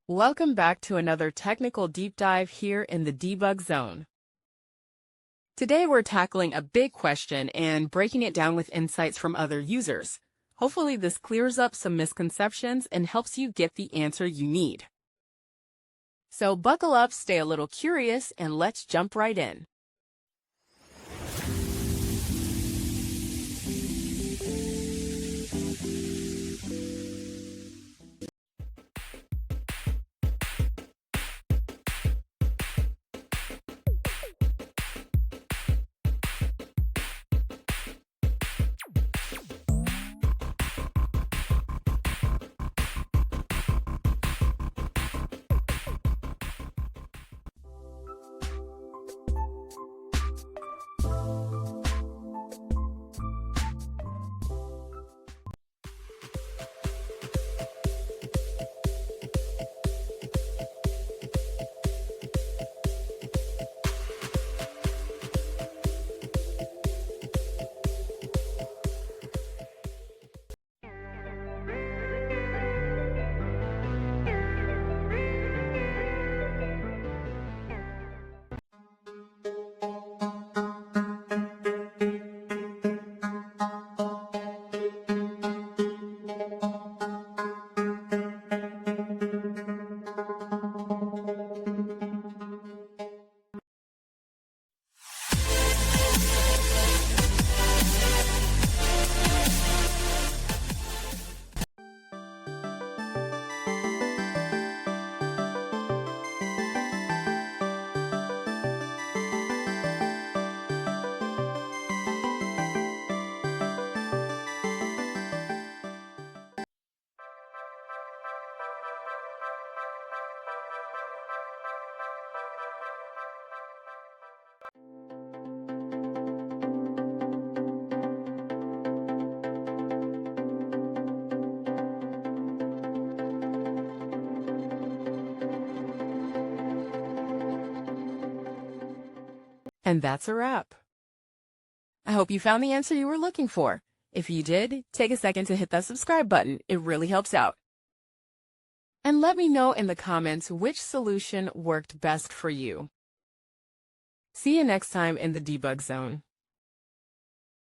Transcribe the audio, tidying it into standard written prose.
Welcome back to another technical deep dive here in the debug zone. Today we're tackling a big question and breaking it down with insights from other users. Hopefully this clears up some misconceptions and helps you get the answer you need. So buckle up, stay a little curious, and let's jump right in. And that's a wrap. I hope you found the answer you were looking for. If you did, take a second to hit that subscribe button. It really helps out. And let me know in the comments which solution worked best for you. See you next time in the debug zone.